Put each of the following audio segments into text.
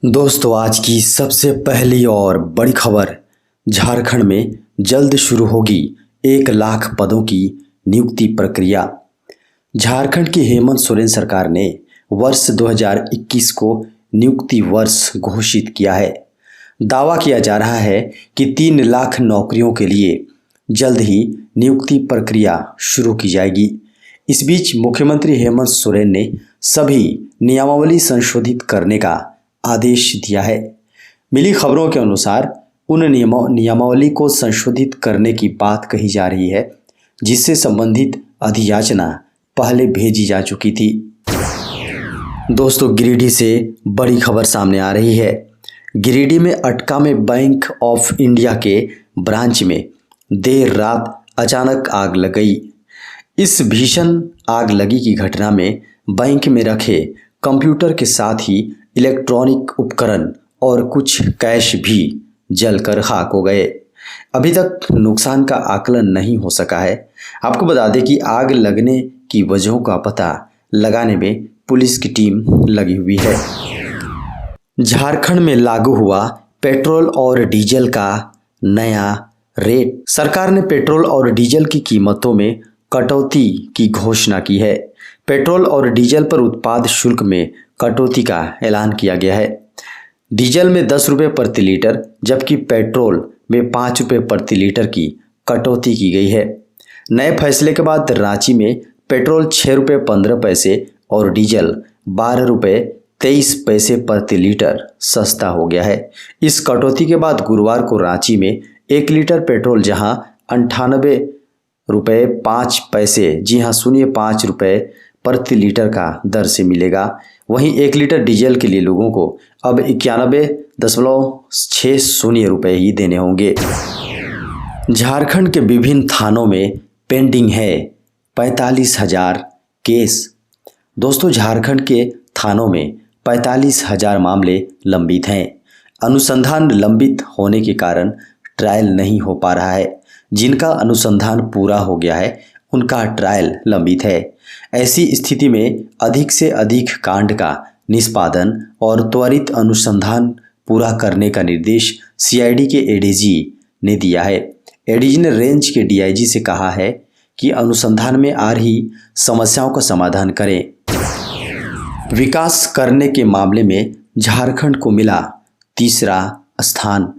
दोस्तों, आज की सबसे पहली और बड़ी खबर। झारखंड में जल्द शुरू होगी 1 लाख पदों की नियुक्ति प्रक्रिया। झारखंड की हेमंत सोरेन सरकार ने वर्ष 2021 को नियुक्ति वर्ष घोषित किया है। दावा किया जा रहा है कि 3 लाख नौकरियों के लिए जल्द ही नियुक्ति प्रक्रिया शुरू की जाएगी। इस बीच मुख्यमंत्री हेमंत सोरेन ने सभी नियमावली संशोधित करने का आदेश दिया है। मिली खबरों के अनुसार उन नियमावली को संशोधित करने की बात कही जा रही है जिससे संबंधित अधियाचना पहले भेजी जा चुकी थी। दोस्तों, गिरिडीह से बड़ी खबर सामने आ रही है। गिरिडीह में अटका में बैंक ऑफ इंडिया के ब्रांच में देर रात अचानक आग लग गई। इस भीषण आग लगी की घटना में बैंक में रखे कंप्यूटर के साथ ही इलेक्ट्रॉनिक उपकरण और कुछ कैश भी जलकर खाक हो गए। अभी तक नुकसान का आकलन नहीं हो सका है। आपको बता दें कि आग लगने की वजहों का पता लगाने में पुलिस की टीम लगी हुई है। झारखंड में लागू हुआ पेट्रोल और डीजल का नया रेट। सरकार ने पेट्रोल और डीजल की कीमतों में कटौती की घोषणा की है। पेट्रोल और डीजल पर उत्पाद शुल्क में कटौती का ऐलान किया गया है। डीजल में 10 रुपये प्रति लीटर जबकि पेट्रोल में 5 रुपये प्रति लीटर की कटौती की गई है। नए फैसले के बाद रांची में पेट्रोल 6 रुपये 15 पैसे और डीजल 12 रुपये 23 पैसे प्रति लीटर सस्ता हो गया है। इस कटौती के बाद गुरुवार को रांची में 1 लीटर पेट्रोल जहां 98 रुपये 5 पैसे, जी हाँ सुनिए 5 रुपये प्रति लीटर का दर से मिलेगा। वहीं 1 लीटर डीजल के लिए लोगों को अब 91.60 रुपये ही देने होंगे। झारखंड के विभिन्न थानों में पेंडिंग है 45,000 केस। दोस्तों, झारखंड के थानों में 45,000 मामले लंबित हैं। अनुसंधान लंबित होने के कारण ट्रायल नहीं हो पा रहा है। जिनका अनुसंधान पूरा हो गया है उनका ट्रायल लंबित है। ऐसी स्थिति में अधिक से अधिक कांड का निष्पादन और त्वरित अनुसंधान पूरा करने का निर्देश सीआईडी के एडीजी ने दिया है। एडीजी ने रेंज के डीआईजी से कहा है कि अनुसंधान में आ रही समस्याओं का समाधान करें। विकास करने के मामले में झारखंड को मिला तीसरा स्थान।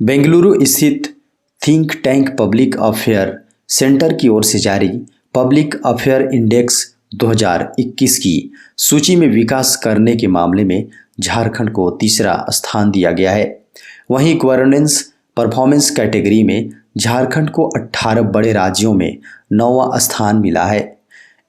बेंगलुरु स्थित think tank public affair centre की ओर से जारी पब्लिक अफेयर इंडेक्स 2021 की सूची में विकास करने के मामले में झारखंड को तीसरा स्थान दिया गया है। वहीं गवर्नेंस परफॉर्मेंस कैटेगरी में झारखंड को 18 बड़े राज्यों में 9वां स्थान मिला है।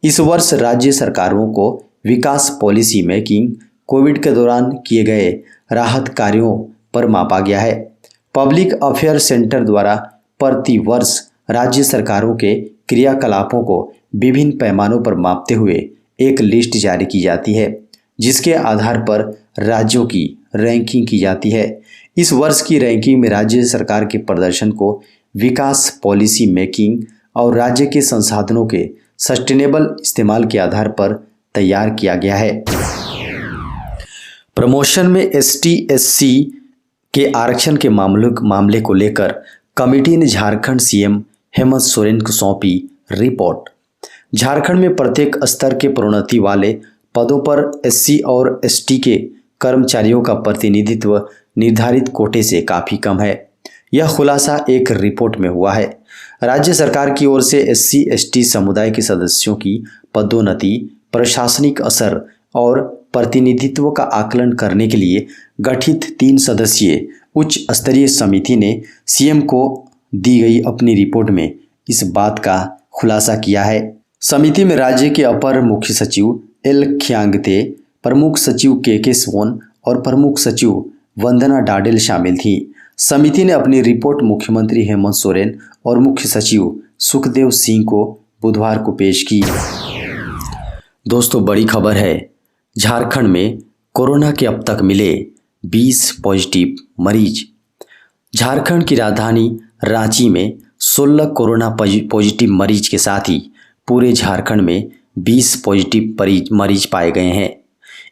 इस वर्ष राज्य सरकारों को विकास पॉलिसी मेकिंग, कोविड के दौरान किए गए राहत कार्यों पर मापा गया है। पब्लिक अफेयर सेंटर द्वारा प्रति वर्ष राज्य सरकारों के क्रियाकलापों को विभिन्न पैमानों पर मापते हुए एक लिस्ट जारी की जाती है जिसके आधार पर राज्यों की रैंकिंग की जाती है। इस वर्ष की रैंकिंग में राज्य सरकार के प्रदर्शन को विकास पॉलिसी मेकिंग और राज्य के संसाधनों के सस्टेनेबल इस्तेमाल के आधार पर तैयार किया गया है। प्रमोशन में एसटी/एससी के आरक्षण के मामले को लेकर कमेटी ने झारखंड सीएम हेमंत सोरेन को सौंपी रिपोर्ट। झारखंड में प्रत्येक स्तर के प्रोन्नति वाले पदों पर एससी और एसटी के कर्मचारियों का प्रतिनिधित्व निर्धारित कोटे से काफ़ी कम है। यह खुलासा एक रिपोर्ट में हुआ है। राज्य सरकार की ओर से एससी/एसटी समुदाय के सदस्यों की पदोन्नति, प्रशासनिक असर और प्रतिनिधित्व का आकलन करने के लिए गठित 3 सदस्यीय उच्च स्तरीय समिति ने सीएम को दी गई अपनी रिपोर्ट में इस बात का खुलासा किया है। समिति में राज्य के अपर मुख्य सचिव एल खियांगते, प्रमुख सचिव के सोन और प्रमुख सचिव वंदना डाडेल शामिल थी। समिति ने अपनी रिपोर्ट मुख्यमंत्री हेमंत सोरेन और मुख्य सचिव सुखदेव सिंह को बुधवार को पेश की। दोस्तों, बड़ी खबर है। झारखंड में कोरोना के अब तक मिले 20 पॉजिटिव मरीज। झारखंड की राजधानी रांची में 16 कोरोना पॉजिटिव मरीज के साथ ही पूरे झारखंड में 20 पॉजिटिव मरीज पाए गए हैं।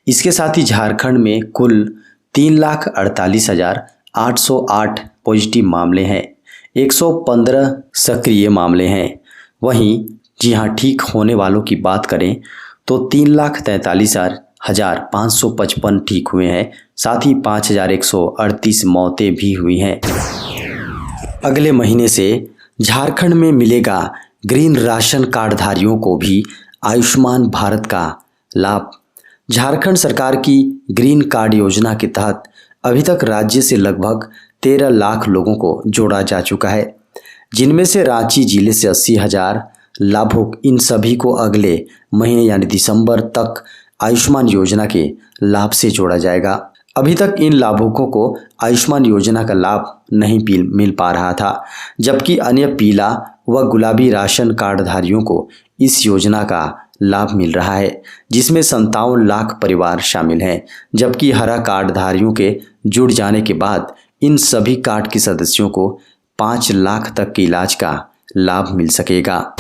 इसके साथ ही झारखंड में कुल 3,48,808 पॉजिटिव मामले हैं, 115 सक्रिय मामले हैं। वहीं जी हाँ, ठीक होने वालों की बात करें तो 3,43,555 ठीक हुए हैं। साथ ही 5,138 मौतें भी हुई हैं। अगले महीने से झारखंड में मिलेगा ग्रीन राशन कार्डधारियों को भी आयुष्मान भारत का लाभ। झारखंड सरकार की ग्रीन कार्ड योजना के तहत अभी तक राज्य से लगभग 13 लाख लोगों को जोड़ा जा चुका है, जिनमें से रांची जिले से 80,000 लाभुक। इन सभी को अगले महीने यानी दिसंबर तक आयुष्मान योजना के लाभ से जोड़ा जाएगा। अभी तक इन लाभुकों को आयुष्मान योजना का लाभ नहीं मिल पा रहा था, जबकि अन्य पीला व गुलाबी राशन कार्डधारियों को इस योजना का लाभ मिल रहा है, जिसमें 57 लाख परिवार शामिल हैं। जबकि हरा कार्डधारियों के जुड़ जाने के बाद इन सभी कार्ड के सदस्यों को 5 लाख तक के इलाज का लाभ मिल सकेगा।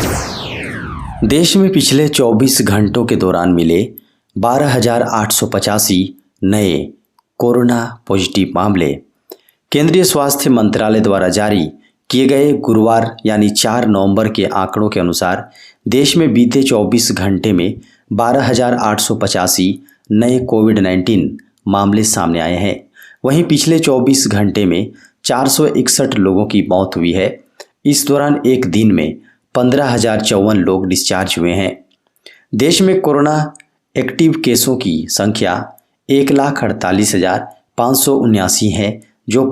देश में पिछले 24 घंटों के दौरान मिले 12,885 नए कोरोना पॉजिटिव मामले। केंद्रीय स्वास्थ्य मंत्रालय द्वारा जारी किए गए गुरुवार यानी 4 नवंबर के आंकड़ों के अनुसार देश में बीते 24 घंटे में 12,885 नए कोविड-19 मामले सामने आए हैं। वहीं पिछले 24 घंटे में 461 लोगों की मौत हुई है। इस दौरान एक दिन में 15,054 लोग डिस्चार्ज हुए हैं। देश में कोरोना एक्टिव केसों की संख्या 1,48,579 है, जो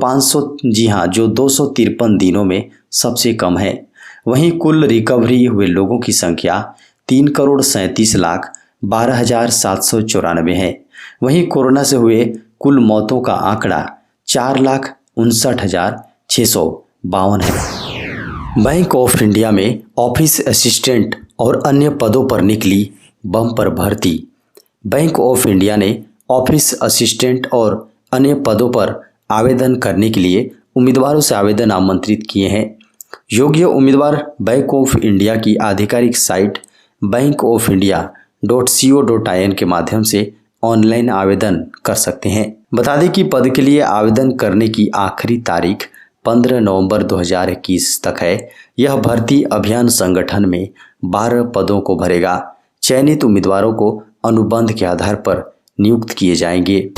253 दिनों में सबसे कम है। वहीं कुल रिकवरी हुए लोगों की संख्या 3,37,12,794 है। वहीं कोरोना से हुए कुल मौतों का आंकड़ा 4,59,652 है। बैंक ऑफ इंडिया में ऑफिस असिस्टेंट और अन्य पदों पर निकली बम्पर भर्ती। बैंक ऑफ इंडिया ने ऑफिस असिस्टेंट और अन्य पदों पर आवेदन करने के लिए उम्मीदवारों से आवेदन आमंत्रित किए हैं। योग्य उम्मीदवार बैंक ऑफ इंडिया की आधिकारिक साइट bankofindia.co.in के माध्यम से ऑनलाइन आवेदन कर सकते हैं। बता दें कि पद के लिए आवेदन करने की आखिरी तारीख 15 नवंबर 2021 तक है। यह भर्ती अभियान संगठन में 12 पदों को भरेगा। चयनित उम्मीदवारों को अनुबंध के आधार पर नियुक्त किए जाएंगे।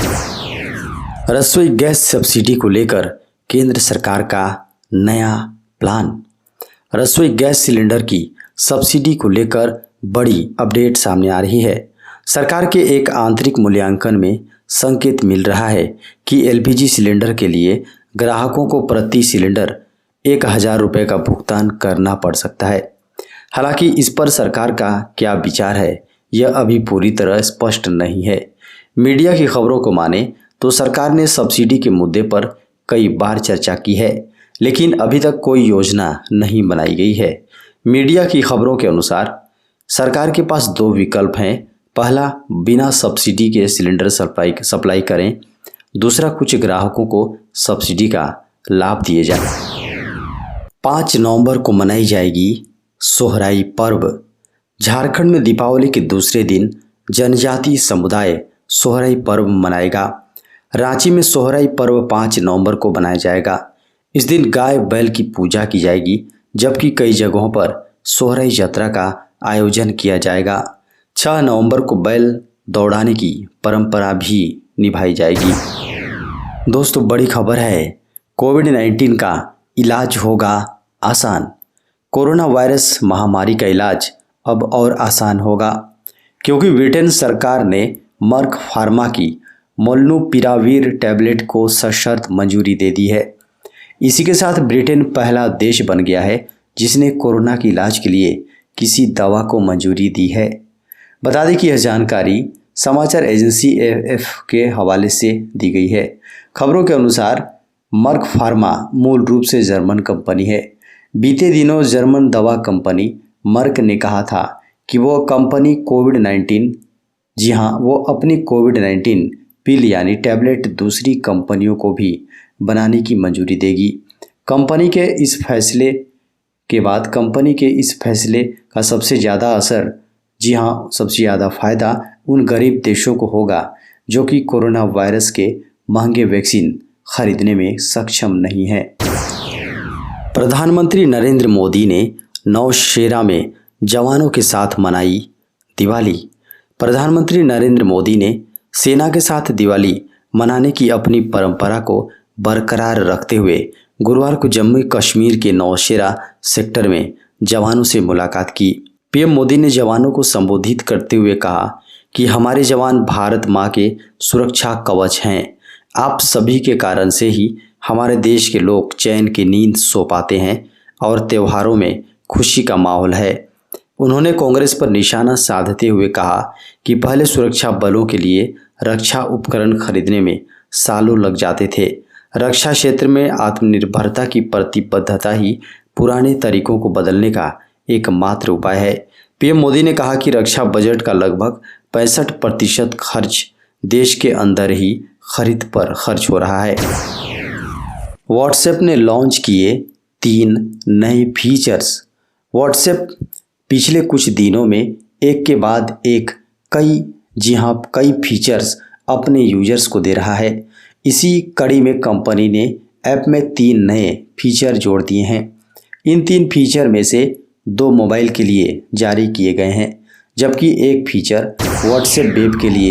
रसोई गैस सब्सिडी को लेकर केंद्र सरकार का नया प्लान। रसोई गैस सिलेंडर की सब्सिडी को लेकर बड़ी अपडेट सामने आ रही है। सरकार के एक आंतरिक मूल्यांकन में संकेत मिल रहा है कि एलपीजी सिलेंडर के लिए ग्राहकों को प्रति सिलेंडर 1,000 रुपये का भुगतान करना पड़ सकता है। हालांकि इस पर सरकार का क्या विचार है, यह अभी पूरी तरह स्पष्ट नहीं है। मीडिया की खबरों को माने तो सरकार ने सब्सिडी के मुद्दे पर कई बार चर्चा की है, लेकिन अभी तक कोई योजना नहीं बनाई गई है। मीडिया की खबरों के अनुसार सरकार के पास 2 विकल्प हैं। पहला, बिना सब्सिडी के सिलेंडर सप्लाई करें। दूसरा, कुछ ग्राहकों को सब्सिडी का लाभ दिए जाए। 5 नवंबर को मनाई जाएगी सोहराई पर्व। झारखंड में दीपावली के दूसरे दिन जनजातीय समुदाय सोहराई पर्व मनाएगा। रांची में सोहराई पर्व 5 नवंबर को मनाया जाएगा। इस दिन गाय बैल की पूजा की जाएगी, जबकि कई जगहों पर सोहराई यात्रा का आयोजन किया जाएगा। 6 नवंबर को बैल दौड़ाने की परंपरा भी निभाई जाएगी। दोस्तों, बड़ी खबर है, कोविड-19 का इलाज होगा आसान। कोरोना वायरस महामारी का इलाज अब और आसान होगा, क्योंकि ब्रिटेन सरकार ने मर्क फार्मा की मोलनुपिराविर टैबलेट को सशर्त मंजूरी दे दी है। इसी के साथ ब्रिटेन पहला देश बन गया है जिसने कोरोना के इलाज के लिए किसी दवा को मंजूरी दी है। बता दें कि यह जानकारी समाचार एजेंसी एएफ के हवाले से दी गई है। खबरों के अनुसार मर्क फार्मा मूल रूप से जर्मन कंपनी है। बीते दिनों जर्मन दवा कंपनी मर्क ने कहा था कि वो कंपनी कोविड-19 जी हाँ, वो अपनी कोविड-19 पिल यानी टैबलेट दूसरी कंपनियों को भी बनाने की मंजूरी देगी। कंपनी के इस फैसले के बाद कंपनी के इस फैसले का सबसे ज़्यादा असर, जी हाँ, सबसे ज़्यादा फायदा उन गरीब देशों को होगा जो कि कोरोना वायरस के महंगे वैक्सीन खरीदने में सक्षम नहीं है। प्रधानमंत्री नरेंद्र मोदी ने नौशेरा में जवानों के साथ मनाई दिवाली। प्रधानमंत्री नरेंद्र मोदी ने सेना के साथ दिवाली मनाने की अपनी परंपरा को बरकरार रखते हुए गुरुवार को जम्मू कश्मीर के नौशेरा सेक्टर में जवानों से मुलाकात की। पीएम मोदी ने जवानों को संबोधित करते हुए कहा कि हमारे जवान भारत माँ के सुरक्षा कवच हैं। आप सभी के कारण से ही हमारे देश के लोग चैन की नींद सो पाते हैं और त्योहारों में खुशी का माहौल है। उन्होंने कांग्रेस पर निशाना साधते हुए कहा कि पहले सुरक्षा बलों के लिए रक्षा उपकरण खरीदने में सालों लग जाते थे। रक्षा क्षेत्र में आत्मनिर्भरता की प्रतिबद्धता ही पुराने तरीकों को बदलने का एकमात्र उपाय है। पीएम मोदी ने कहा कि रक्षा बजट का लगभग 65% खर्च देश के अंदर ही खरीद पर खर्च हो रहा है। व्हाट्सएप ने लॉन्च किए 3 नए फीचर्स। व्हाट्सएप पिछले कुछ दिनों में एक के बाद एक कई फीचर्स अपने यूजर्स को दे रहा है। इसी कड़ी में कंपनी ने ऐप में 3 नए फीचर जोड़ दिए हैं। इन 3 फीचर में से 2 मोबाइल के लिए जारी किए गए हैं, जबकि एक फीचर व्हाट्सएप वेब के लिए